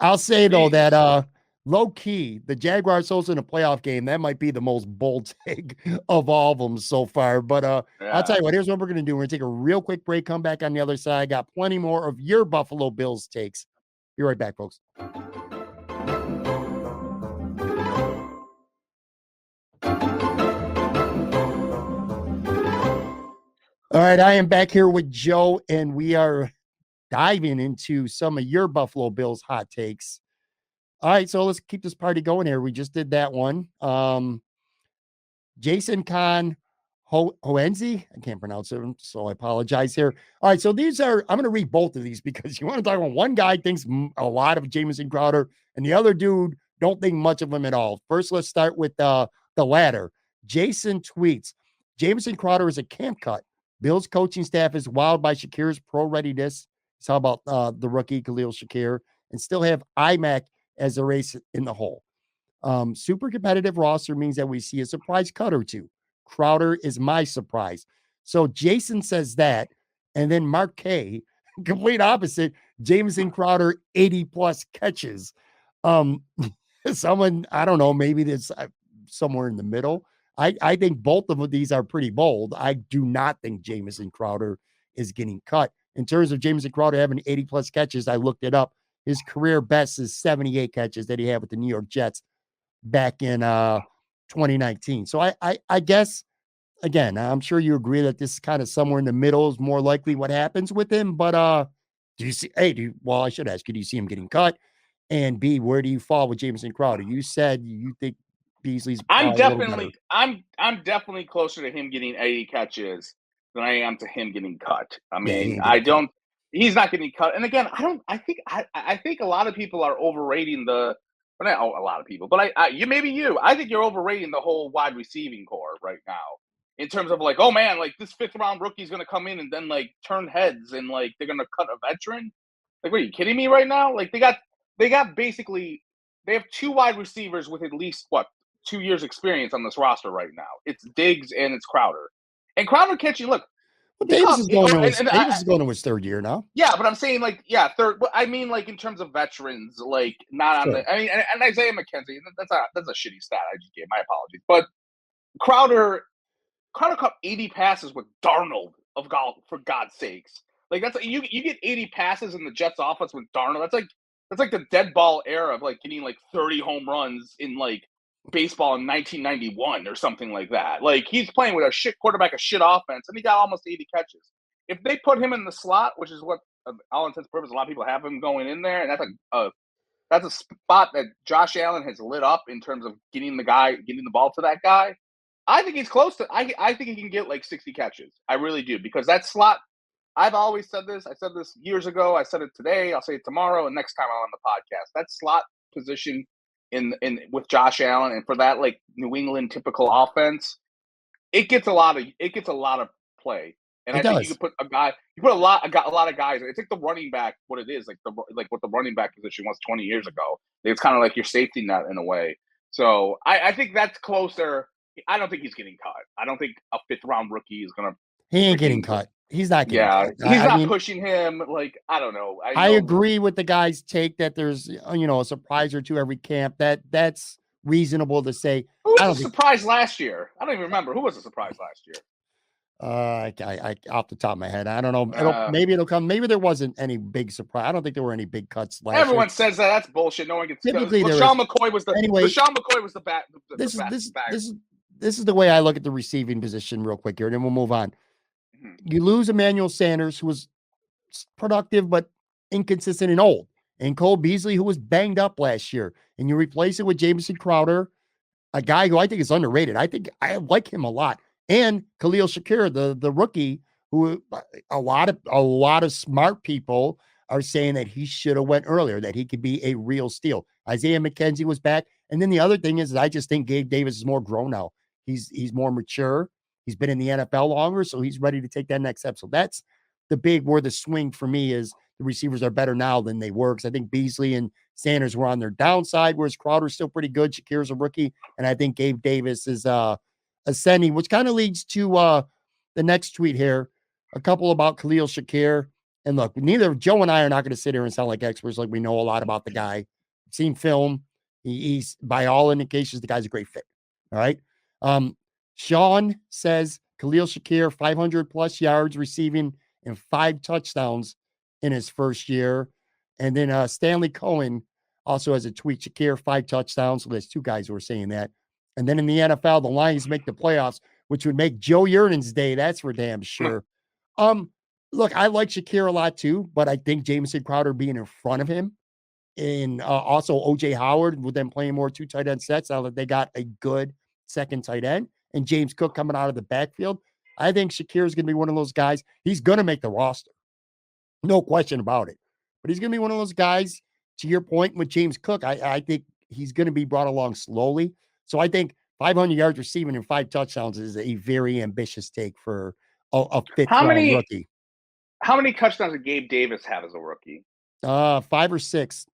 I'll say though that low key, the Jaguars hosting a playoff game, that might be the most bold take of all of them so far. But I'll tell you what, here's what we're gonna do. We're gonna take a real quick break, come back on the other side. Got plenty more of your Buffalo Bills takes. Be right back, folks. All right, I am back here with Joe, and we are diving into some of your Buffalo Bills hot takes. All right, so let's keep this party going here. We just did that one. Jason Hoenzi, I can't pronounce it, so I apologize here. All right, so these are, I'm going to read both of these because you want to talk about one guy thinks a lot of Jameson Crowder, and the other dude don't think much of him at all. First, let's start with the latter. Jason tweets, Jameson Crowder is a camp cut. Bills coaching staff is wowed by Shakir's pro readiness. So how about the rookie Khalil Shakir, and still have IMAC as a race in the hole. Super competitive roster means that we see a surprise cut or two. Crowder is my surprise. So Jason says that, and then Mark K, complete opposite. Jameson Crowder 80 plus catches. Um, someone I don't know, maybe there's somewhere in the middle. I think both of these are pretty bold. I do not think Jameson Crowder is getting cut. In terms of Jameson Crowder having 80 plus catches, I looked it up. His career best is 78 catches that he had with the New York Jets back in 2019. So I guess, again, I'm sure you agree that this is kind of somewhere in the middle is more likely what happens with him. But do you see, well, I should ask you, do you see him getting cut? And B, where do you fall with Jameson Crowder? You said you think Beasley's I'm probably a little better. I'm definitely closer to him getting 80 catches than I am to him getting cut. I Yeah, he mean, ain't getting cut. he's not getting cut. And again, I think a lot of people are overrating the, well, not a lot of people, but I think you're overrating the whole wide receiving core right now in terms of like, oh man, like this 5th round rookie is going to come in and then like turn heads and like they're going to cut a veteran. Like, what, are you kidding me right now? Like they got basically, they have 2 wide receivers with at least what, 2 years experience on this roster right now. It's Diggs and it's Crowder. And Crowder catching, look, Well, Davis is going to his 3rd year now. yeah, but I'm saying like, yeah, third. But I mean, like in terms of veterans, like not on the. I mean, and Isaiah McKenzie, that's a shitty stat I just gave. My apologies. But Crowder caught 80 passes with Darnold of golf, for God's sakes. Like that's you get 80 passes in the Jets offense with Darnold. That's like the dead ball era of like getting like 30 home runs in like baseball in 1991 or something like that. Like he's playing with a shit quarterback, a shit offense, and he got almost 80 catches. If they put him in the slot, which is what all intents and purposes a lot of people have him going in there, and that's a spot that Josh Allen has lit up in terms of getting the ball to that guy. I think he's close to. I think he can get like 60 catches. I really do, because that slot. I've always said this. I said this years ago. I said it today. I'll say it tomorrow, and next time I'm on the podcast. That slot position in with Josh Allen, and for that like New England typical offense, it gets a lot of play. And I think you could put a lot of guys. It's like the running back, what it is, like what the running back position was 20 years ago. It's kind of like your safety net in a way. So I think that's closer. I don't think he's getting cut. I don't think a 5th round rookie is gonna. He ain't getting cut. He's not getting cut. He's not pushing him. Like, I don't know. I agree with the guy's take that there's a surprise or two every camp. That's reasonable to say. Who was a surprise last year? I don't even remember. Who was a surprise last year? I off the top of my head, I don't know. Maybe it'll come. Maybe there wasn't any big surprise. I don't think there were any big cuts last year. Everyone says that. That's bullshit. No one gets. Typically, LaShawn McCoy was the. Anyway, LaShawn McCoy was the bat. This is the way I look at the receiving position real quick here, and then we'll move on. You lose Emmanuel Sanders, who was productive but inconsistent and old, and Cole Beasley, who was banged up last year, and you replace it with Jameson Crowder, a guy who I think is underrated. I think I like him a lot, and Khalil Shakir, the rookie, who a lot of smart people are saying that he should have went earlier, that he could be a real steal. Isaiah McKenzie was back, and then the other thing is I just think Gabe Davis is more grown now. He's more mature. He's been in the NFL longer, so he's ready to take that next step. So that's where the swing for me is. The receivers are better now than they were, because I think Beasley and Sanders were on their downside, whereas Crowder's still pretty good. Shakir's a rookie, and I think Gabe Davis is ascending, which kind of leads to the next tweet here. A couple about Khalil Shakir. And look, neither Joe and I are not going to sit here and sound like experts, like we know a lot about the guy. Seen film. He's, by all indications, the guy's a great fit. All right. Sean says Khalil Shakir, 500 plus yards receiving and 5 touchdowns in his first year. And then Stanley Cohen also has a tweet, Shakir, 5 touchdowns. So there's 2 guys who are saying that. And then in the NFL, the Lions make the playoffs, which would make Joe Yernon's day. That's for damn sure. Look, I like Shakir a lot too, but I think Jameson Crowder being in front of him, and also OJ Howard with them playing more 2 tight end sets now that they got a good second tight end, and James Cook coming out of the backfield. I think Shakir is going to be one of those guys. He's going to make the roster. No question about it. But he's going to be one of those guys, to your point with James Cook, I think he's going to be brought along slowly. So I think 500 yards receiving and 5 touchdowns is a very ambitious take for a 5th round rookie. How many touchdowns did Gabe Davis have as a rookie? 5 or 6.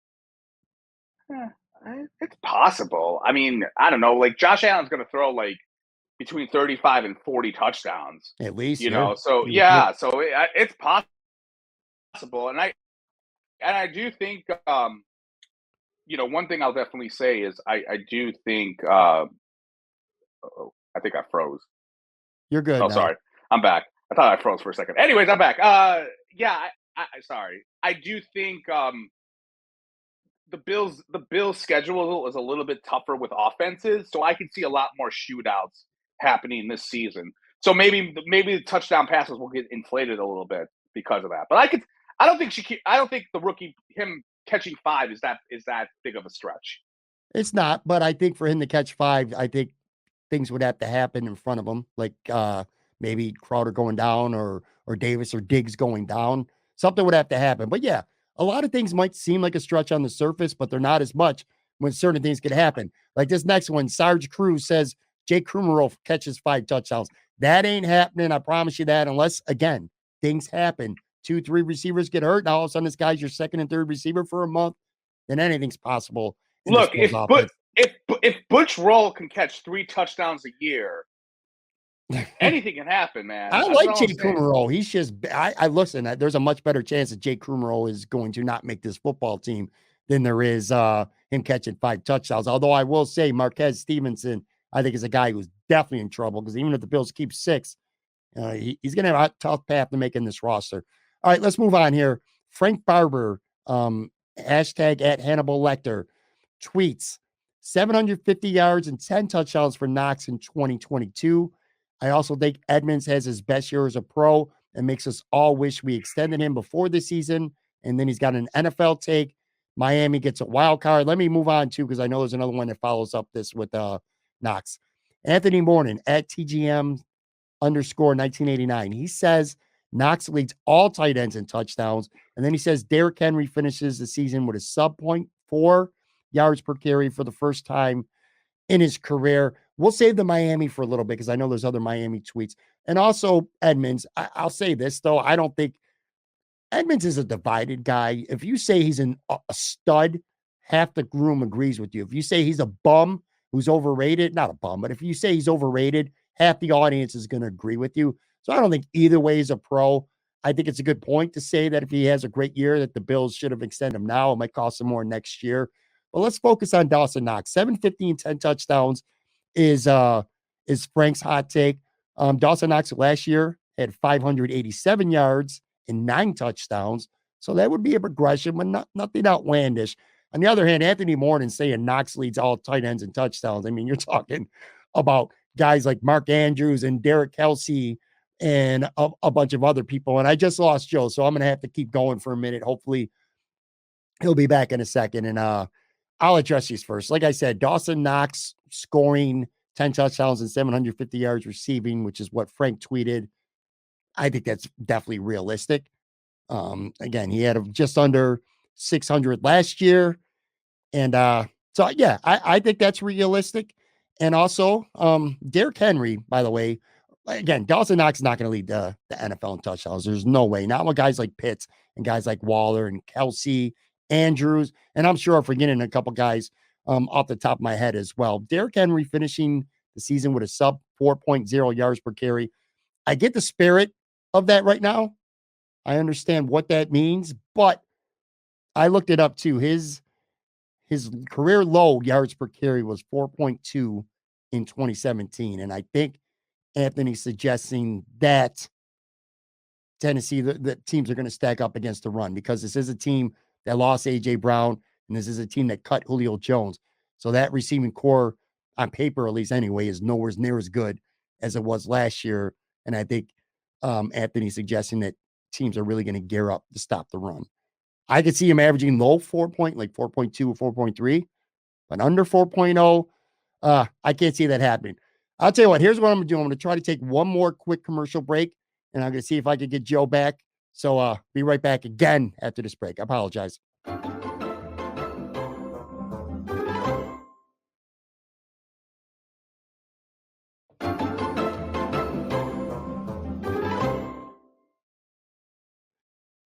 It's possible. I mean, I don't know. Like Josh Allen's going to throw like between 35 and 40 touchdowns. At least, You yeah. know, so You would think. yeah, so it's possible, and I do think one thing I'll definitely say is I do think I think I froze. You're good Oh, now. sorry, I'm back. I thought I froze for a second. Anyways, I'm back. Yeah, sorry. I do think the Bills schedule is a little bit tougher with offenses, so I can see a lot more shootouts happening this season. So maybe the touchdown passes will get inflated a little bit because of that. But I don't think the rookie him catching 5 is that big of a stretch. It's not, but I think for him to catch 5, I think things would have to happen in front of him, like maybe Crowder going down or Davis or Diggs going down. Something would have to happen. But yeah, a lot of things might seem like a stretch on the surface, but they're not as much when certain things could happen. Like this next one, Sarge Cruz says Jake Kumerow catches 5 touchdowns. That ain't happening. I promise you that, unless again things happen. 2, 3 receivers get hurt. Now all of a sudden this guy's your second and third receiver for a month. Then anything's possible in this Look, Bills offense. if Butch Roll can catch 3 touchdowns a year, anything can happen, man. I That's like all I'm Jake saying. Kumerow. He's just, I listen, there's a much better chance that Jake Kumerow is going to not make this football team than there is him catching 5 touchdowns. Although I will say Marquez Stevenson, I think is a guy who's definitely in trouble because even if the Bills keep 6, he's going to have a tough path to making this roster. All right, let's move on here. Frank Barber, hashtag at Hannibal Lecter, tweets 750 yards and 10 touchdowns for Knox in 2022. I also think Edmonds has his best year as a pro and makes us all wish we extended him before the season. And then he's got an NFL take. Miami gets a wild card. Let me move on too, because I know there's another one that follows up this with Knox. Anthony Moran at TGM underscore 1989. He says Knox leads all tight ends in touchdowns. And then he says Derrick Henry finishes the season with a sub 0.4 yards per carry for the first time in his career. We'll save the Miami for a little bit because I know there's other Miami tweets. And also Edmonds. I'll say this, though. I don't think Edmonds is a divided guy. If you say he's a stud, half the room agrees with you. If you say he's a bum who's overrated, not a bum, but if you say he's overrated, half the audience is going to agree with you. So I don't think either way is a pro. I think it's a good point to say that if he has a great year, that the Bills should have extended him now. It might cost him more next year. But let's focus on Dawson Knox. 750 and 10 touchdowns is Frank's hot take. Dawson Knox last year had 587 yards and 9 touchdowns. So that would be a progression, but nothing outlandish. On the other hand, Anthony Moran saying Knox leads all tight ends in touchdowns. I mean, you're talking about guys like Mark Andrews and Derek Kelsey and a bunch of other people. And I just lost Joe, so I'm going to have to keep going for a minute. Hopefully he'll be back in a second. And I'll address these first. Like I said, Dawson Knox scoring 10 touchdowns and 750 yards receiving, which is what Frank tweeted. I think that's definitely realistic. Again, he had just under 600 last year. And so, yeah, I think that's realistic. And also, Derrick Henry, by the way, again, Dawson Knox is not going to lead the NFL in touchdowns. There's no way. Not with guys like Pitts and guys like Waller and Kelsey, Andrews, and I'm sure I'm forgetting a couple guys off the top of my head as well. Derrick Henry finishing the season with a sub 4.0 yards per carry. I get the spirit of that right now. I understand what that means, but I looked it up too. His career low yards per carry was 4.2 in 2017. And I think Anthony's suggesting that Tennessee, the teams are going to stack up against the run because this is a team that lost A.J. Brown, and this is a team that cut Julio Jones. So that receiving core, on paper at least anyway, is nowhere near as good as it was last year. And I think Anthony's suggesting that teams are really going to gear up to stop the run. I could see him averaging low 4.2 or 4.3, but under 4.0, I can't see that happening. I'll tell you what, here's what I'm going to do. I'm going to try to take one more quick commercial break, and I'm going to see if I can get Joe back. So be right back again after this break. I apologize.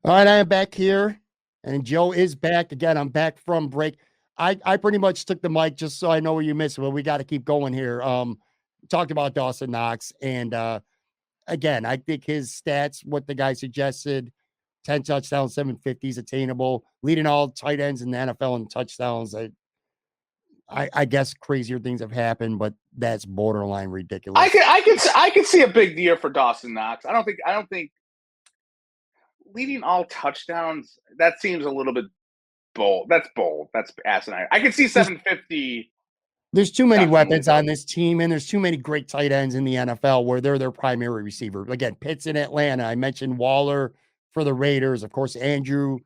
All right, I am back here, and Joe is back again. I'm back from break. I pretty much took the mic just so I know where you missed, but we got to keep going here. Talked about Dawson Knox, and again, I think his stats, what the guy suggested, 10 touchdowns, 750 is attainable, leading all tight ends in the NFL in touchdowns. I guess crazier things have happened, but that's borderline ridiculous. I could see a big year for Dawson Knox. I don't think leading all touchdowns, that seems a little bit bold. That's bold. That's asinine. I could see 750. There's too many Definitely weapons so. on this team, and there's too many great tight ends in the NFL where they're their primary receiver. Again, Pitts in Atlanta. I mentioned Waller for the Raiders. Of course, Andrew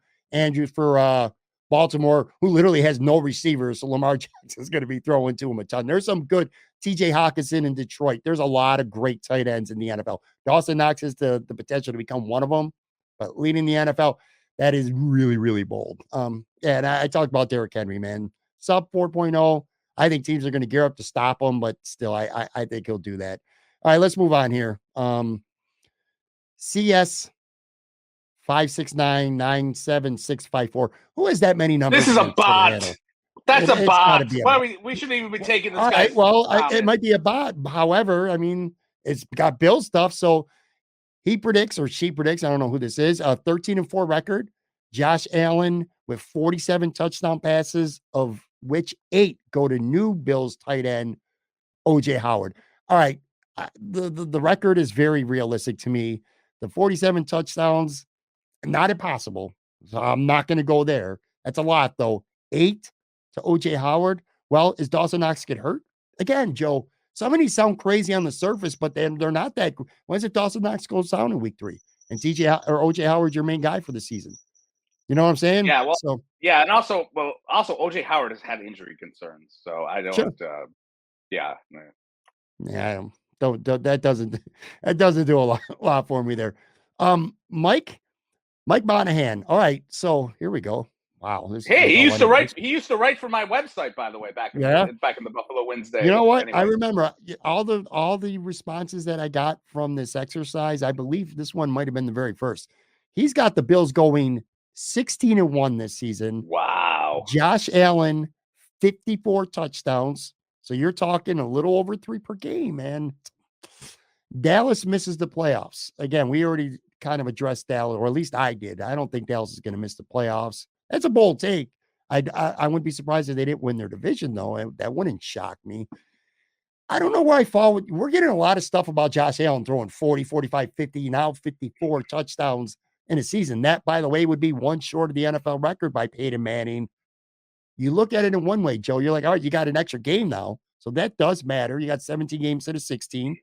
for Baltimore, who literally has no receivers. So Lamar Jackson is going to be throwing to him a ton. There's some good TJ Hawkinson in Detroit. There's a lot of great tight ends in the NFL. Dawson Knox has the potential to become one of them, but leading the NFL, that is really, really bold. Yeah, and I talked about Derrick Henry, man. Sub 4.0. I think teams are going to gear up to stop him, but still, I think he'll do that. All right, let's move on here. CS 5699764. Who has that many numbers? This is a bot. That's a bot. We shouldn't even be taking this guy. Well, it might be a bot. However, I mean, it's got Bill stuff. So he predicts, or she predicts, I don't know who this is, a 13-4 record. Josh Allen with 47 touchdown passes, of which 8 go to new Bills tight end, OJ Howard. All right. The record is very realistic to me. The 47 touchdowns, not impossible. So I'm not going to go there. That's a lot, though. 8 to OJ Howard. Well, is Dawson Knox get hurt? Again, Joe, some of these sound crazy on the surface, but they're not that. When's it Dawson Knox goes down in week 3? And OJ Howard's your main guy for the season. You know what I'm saying? Yeah, well, so, yeah, and also OJ Howard has had injury concerns, so I don't. Sure. Yeah, don't that doesn't do a lot for me there. Mike Monahan. All right, so here we go. Wow. He used to write. He used to write for my website, by the way, back in the Buffalo Wednesday. You know what? Anyway. I remember all the responses that I got from this exercise. I believe this one might have been the very first. He's got the Bills going 16-1 this season. Wow. Josh Allen, 54 touchdowns. So you're talking a little over 3 per game, man. Dallas misses the playoffs. Again, we already kind of addressed Dallas, or at least I did. I don't think Dallas is going to miss the playoffs. That's a bold take. I wouldn't be surprised if they didn't win their division, though. That wouldn't shock me. I don't know where I fall. We're getting a lot of stuff about Josh Allen throwing 40, 45, 50, now 54 touchdowns in a season. That, by the way, would be one short of the NFL record by Peyton Manning. You look at it in one way, Joe. You're like, all right, you got an extra game now. So that does matter. You got 17 games instead of 16.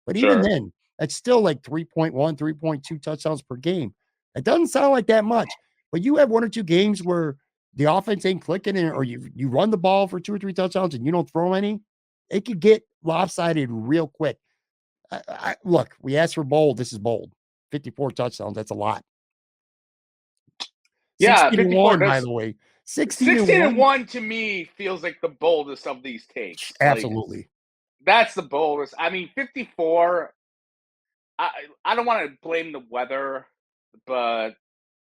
But even then, that's still like 3.1, 3.2 touchdowns per game. It doesn't sound like that much. But you have 1 or 2 games where the offense ain't clicking, or you run the ball for 2 or 3 touchdowns and you don't throw any. It could get lopsided real quick. Look, we asked for bold. This is bold. 54 touchdowns. That's a lot. Yeah, 16-1, by the way. 16-1 to me feels like the boldest of these takes. Absolutely. Like, that's the boldest. I mean, 54. I don't want to blame the weather, but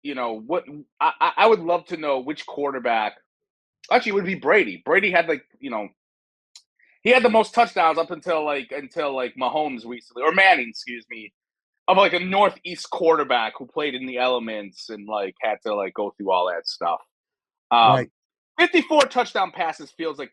you know what? I would love to know which quarterback. Actually, it would be Brady. Brady had he had the most touchdowns up until Mahomes recently, or Manning, excuse me, of like a Northeast quarterback who played in the elements and had to go through all that stuff. Right. 54 touchdown passes feels a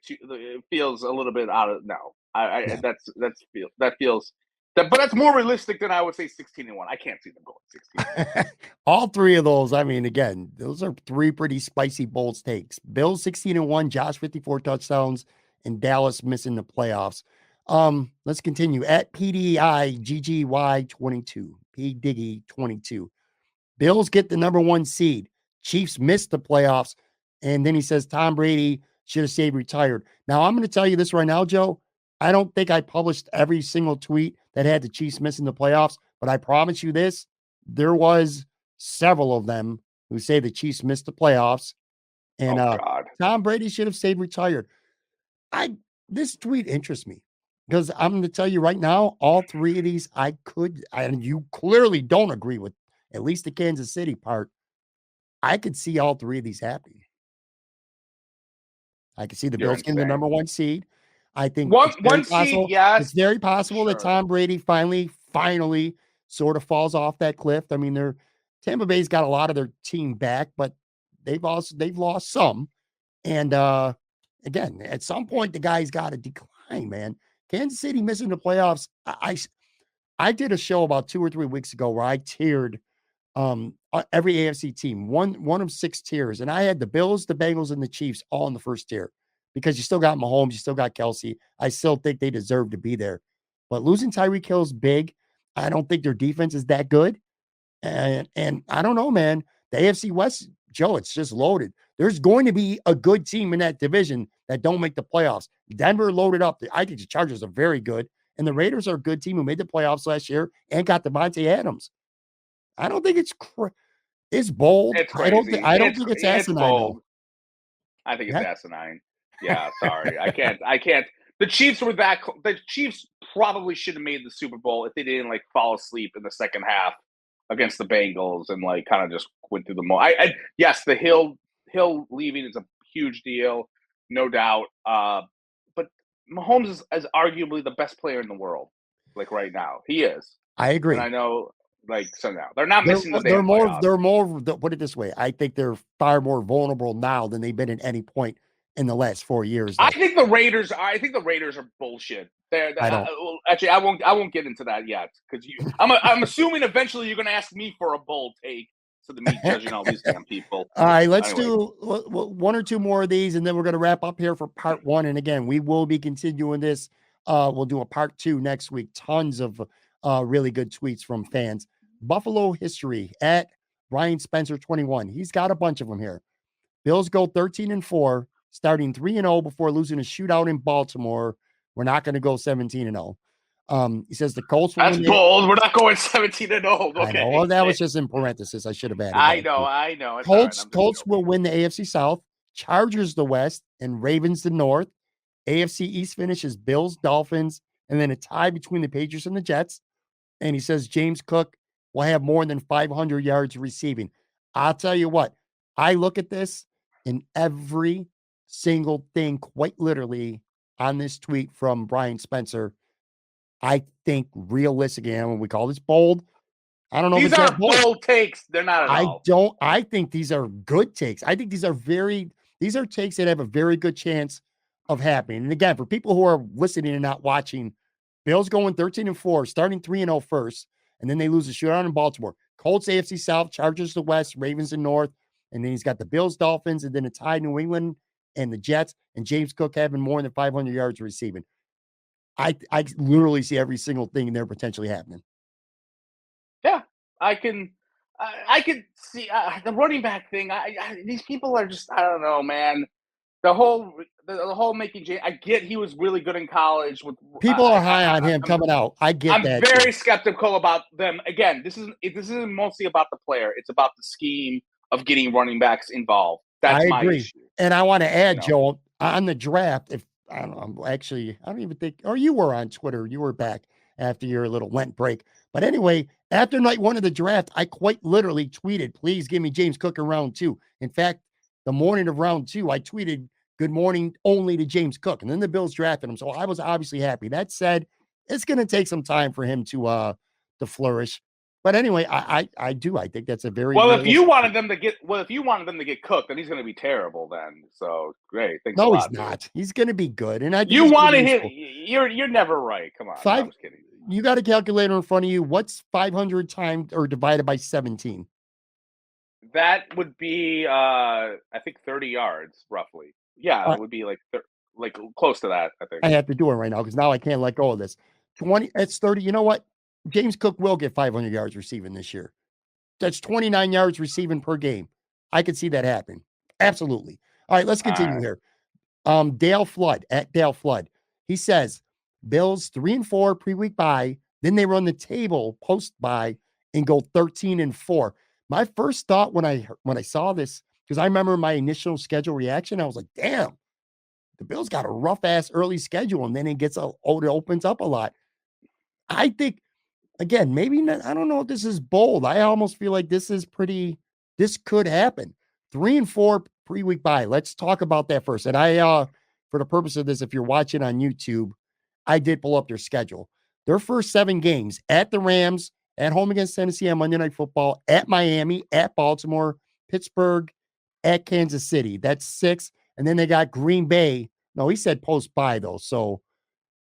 little bit out of no. That feels but that's more realistic than I would say 16-1. I can't see them going 16. All 3 of those, I mean, again, those are 3 pretty spicy bold takes. Bills 16-1, Josh 54 touchdowns, and Dallas missing the playoffs. Let's continue at PDI GGY 22, P Diggy 22. Bills get the number 1 seed. Chiefs missed the playoffs. And then he says Tom Brady should have stayed retired. Now, I'm going to tell you this right now, Joe. I don't think I published every single tweet that had the Chiefs missing the playoffs, but I promise you this, there was several of them who say the Chiefs missed the playoffs. And Tom Brady should have stayed retired. This tweet interests me because I'm going to tell you right now, all 3 of these and you clearly don't agree with at least the Kansas City part, I could see all three of these happening. I can see the You're Bills getting the insane. number one seed. I think it's very One seed, possible. yes. It's very possible that Sure. Tom Brady finally sort of falls off that cliff. I mean, Tampa Bay's got a lot of their team back, but they've lost some. And again, at some point, the guy's got to decline, man. Kansas City missing the playoffs. I did a show about 2 or 3 weeks ago where I tiered every AFC team, one of 6 tiers, and I had the Bills, the Bengals, and the Chiefs all in the first tier because you still got Mahomes, you still got Kelsey. I still think they deserve to be there, but losing Tyreek Hill is big. I don't think their defense is that good, and I don't know, man. The AFC West, Joe, it's just loaded. There's going to be a good team in that division that don't make the playoffs. Denver loaded up. I think the Chargers are very good, and the Raiders are a good team who made the playoffs last year and got Devontae Adams. I don't think it's bold. It's crazy. I don't think it's asinine. Bold. I think it's asinine. Yeah, sorry. I can't. The Chiefs were the Chiefs probably should have made the Super Bowl if they didn't like fall asleep in the second half against the Bengals and like kind of just went through the yes, the Hill leaving is a huge deal, no doubt. But Mahomes is arguably the best player in the world, like right now. He is. I agree. And I know, like, so now they're not missing they're more. Put it this way: I think they're far more vulnerable now than they've been at any point in the last 4 years. I think the Raiders are bullshit. Actually, I won't get into that yet because I'm assuming eventually you're going to ask me for a bold take. So the me judging all these damn people. All right, let's do 1 or 2 more of these, and then we're going to wrap up here for part 1. And again, we will be continuing this. We'll do a part 2 next week. Tons of really good tweets from fans. Buffalo history at Ryan Spencer 21. He's got a bunch of them here. Bills go 13-4, starting 3-0 before losing a shootout in Baltimore. We're not going to go 17-0. He says the Colts. That's bold. We're not going 17-0. Okay. I know. Well, that was just in parenthesis. I should have added. I know. Colts will win the AFC South, Chargers the West, and Ravens the North. AFC East finishes Bills, Dolphins, and then a tie between the Patriots and the Jets. And he says James Cook will have more than 500 yards receiving. I'll tell you what. I look at this in every single thing, quite literally, on this tweet from Brian Spencer. I think realistically, and when we call this bold, I don't know. These are bold takes. They're not at all. I think these are good takes. I think these are takes that have a very good chance of happening. And again, for people who are listening and not watching, Bills going 13-4, starting 3-0 first, and then they lose a shootout in Baltimore. Colts AFC South, Chargers the West, Ravens the North, and then he's got the Bills, Dolphins, and then a tie New England and the Jets, and James Cook having more than 500 yards receiving. I literally see every single thing in there potentially happening. Yeah, I can see the running back thing. These people are just, I don't know, man. The whole making James. I get he was really good in college. With people are high on him coming out. I get that. I'm very skeptical about them. Again, this isn't mostly about the player. It's about the scheme of getting running backs involved. That's my issue. And I want to add, Joel, on the draft, if I don't know, actually, I don't even think, or you were on Twitter, you were back after your little Lent break. But anyway, after night 1 of the draft, I quite literally tweeted, please give me James Cook in round 2. In fact, the morning of round 2, I tweeted, good morning only to James Cook. And then the Bills drafted him. So I was obviously happy. That said, it's going to take some time for him to flourish. But anyway, I think that's a very if you wanted them to get Cook, then he's going to be terrible. Then so great. Thanks a lot, he's not. Dude. He's going to be good. And you wanted him. You're never right. Come on, I'm just kidding. You got a calculator in front of you. What's 500 times or divided by 17? That would be, I think 30 yards roughly. Yeah, it would be like close to that. I think I have to do it right now because now I can't let go of this. 20. It's 30. You know what? James Cook will get 500 yards receiving this year. That's 29 yards receiving per game. I could see that happen. Absolutely. All right, let's continue here. Dale Flood, at Dale Flood. He says, Bills 3-4 pre-week bye. Then they run the table post-bye and go 13-4. My first thought when I saw this, because I remember my initial schedule reaction, I was like, damn, the Bills got a rough-ass early schedule, and then it opens up a lot. I think again, maybe not, I don't know if this is bold. I almost feel like this could happen. 3-4 pre-week bye. Let's talk about that first. And for the purpose of this, if you're watching on YouTube, I did pull up their schedule. Their first 7 games at the Rams, at home against Tennessee on Monday Night Football, at Miami, at Baltimore, Pittsburgh, at Kansas City. That's 6. And then they got Green Bay. No, he said post-bye, though. So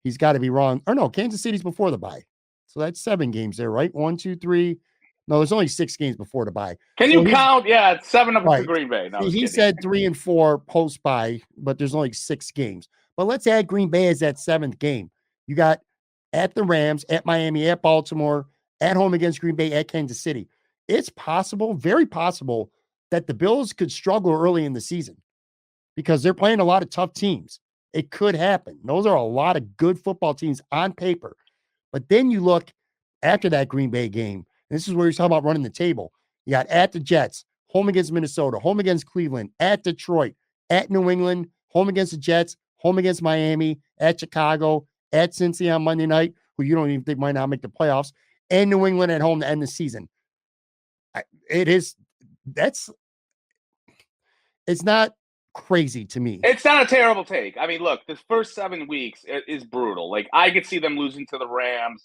he's got to be wrong. Or no, Kansas City's before the bye. So that's 7 games there, right? 1, 2, 3. No, there's only 6 games before the bye. Can you count? Yeah, it's 7 of it to Green Bay. No, he said 3 and 4 post bye, but there's only 6 games. But let's add Green Bay as that 7th game. You got at the Rams, at Miami, at Baltimore, at home against Green Bay, at Kansas City. It's possible, very possible, that the Bills could struggle early in the season because they're playing a lot of tough teams. It could happen. Those are a lot of good football teams on paper. But then you look after that Green Bay game, and this is where you're talking about running the table. You got at the Jets, home against Minnesota, home against Cleveland, at Detroit, at New England, home against the Jets, home against Miami, at Chicago, at Cincinnati on Monday night, who you don't even think might not make the playoffs, and New England at home to end the season. It's not crazy to me. It's not a terrible take. I mean, look, the first 7 weeks is brutal. Like, I could see them losing to the Rams,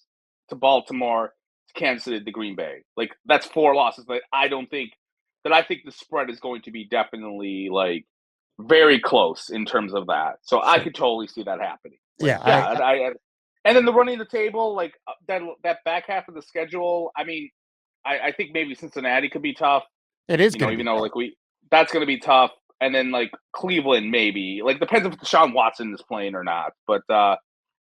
to Baltimore, to Kansas City, to Green Bay. Like, that's 4 losses. But I think the spread is going to be definitely, like, very close in terms of that. So I could totally see that happening. Like, and then the running the table, like, that back half of the schedule, I mean, I think maybe Cincinnati could be tough. It is, even though, like, that's going to be tough. And then, like, Cleveland, maybe. Like, depends if Deshaun Watson is playing or not. But, I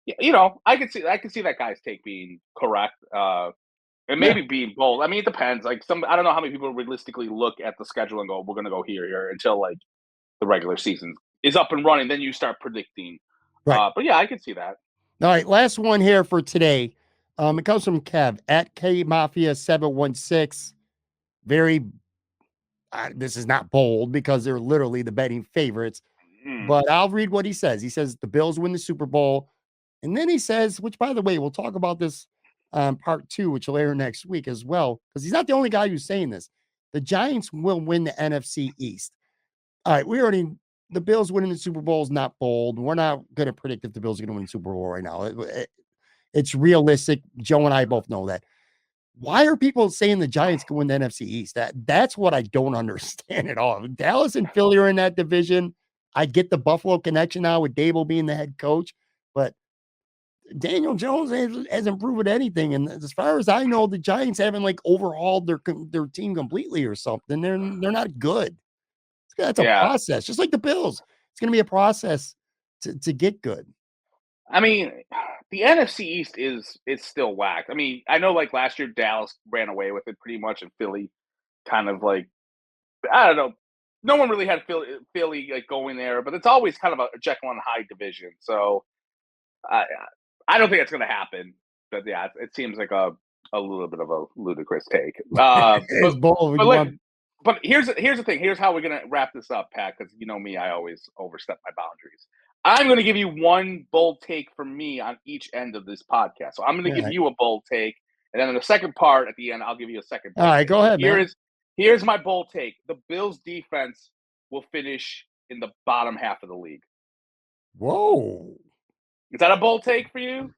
can see that guy's take being correct. And maybe being bold. I mean, it depends. Like, I don't know how many people realistically look at the schedule and go, we're going to go here until, like, the regular season is up and running. Then you start predicting. Right. But, yeah, I can see that. All right, last one here for today. It comes from Kev at KMafia716. This is not bold because they're literally the betting favorites, but I'll read what he says. He says the Bills win the Super Bowl. And then he says, which, by the way, we'll talk about this part 2, which will air next week as well, because he's not the only guy who's saying this. The Giants will win the NFC East. All right, the Bills winning the Super Bowl is not bold. We're not going to predict if the Bills are going to win the Super Bowl right now. It's realistic. Joe and I both know that. Why are people saying the Giants can win the NFC East? That's what I don't understand at all. Dallas and Philly are in that division. I get the Buffalo connection now with Dable being the head coach, but Daniel Jones hasn't proven anything. And as far as I know, the Giants haven't like overhauled their team completely or something. They're not good. That's a process, just like the Bills. It's going to be a process to get good. I mean, the NFC East is still whacked. I mean, I know like last year Dallas ran away with it pretty much, and Philly kind of like, I don't know. No one really had Philly like going there, but it's always kind of a Jekyll and Hyde division. So I don't think it's going to happen. But yeah, it seems like a little bit of a ludicrous take. It's bold. But here's the thing. Here's how we're going to wrap this up, Pat, because you know me, I always overstep my boundaries. I'm going to give you one bold take from me on each end of this podcast. So I'm going to give you a bold take, and then in the second part at the end, I'll give you a second. All right, go ahead, man. Here's my bold take. The Bills' defense will finish in the bottom half of the league. Whoa. Is that a bold take for you?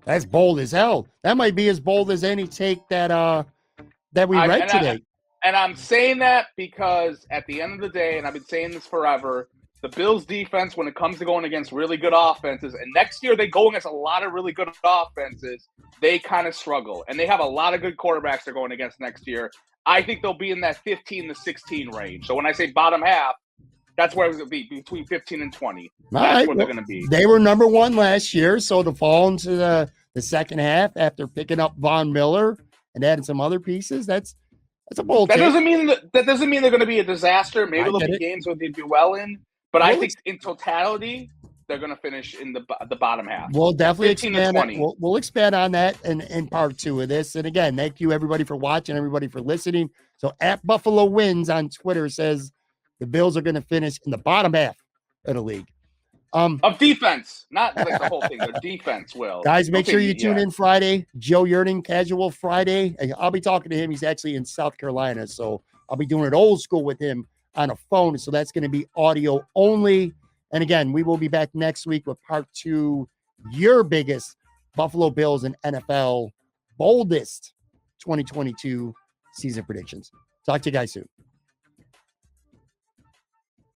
That's bold as hell. That might be as bold as any take that we read today. And I'm saying that because at the end of the day, and I've been saying this forever, the Bills' defense, when it comes to going against really good offenses, and next year they go against a lot of really good offenses, they kind of struggle. And they have a lot of good quarterbacks they're going against next year. I think they'll be in that 15 to 16 range. So when I say bottom half, that's where it's going to be, between 15 and 20. That's where they're going to be. They were number 1 last year, so to fall into the second half after picking up Von Miller and adding some other pieces, that's a bold take. That doesn't mean they're going to be a disaster. Maybe there'll be games where they do well in. But I think in totality, they're going to finish in the bottom half. We'll definitely expand. We'll expand on that in part 2 of this. And again, thank you everybody for watching, everybody for listening. So at Buffalo Wins on Twitter says the Bills are going to finish in the bottom half of the league. Of defense, not like the whole thing. Their defense will. Guys, make sure Okay, you tune in Friday. Joe Yearning, Casual Friday. I'll be talking to him. He's actually in South Carolina, so I'll be doing it old school with him on a phone. So that's going to be audio only. And again, we will be back next week with part 2, your biggest Buffalo Bills and NFL Boldest 2022 season predictions. Talk to you guys soon.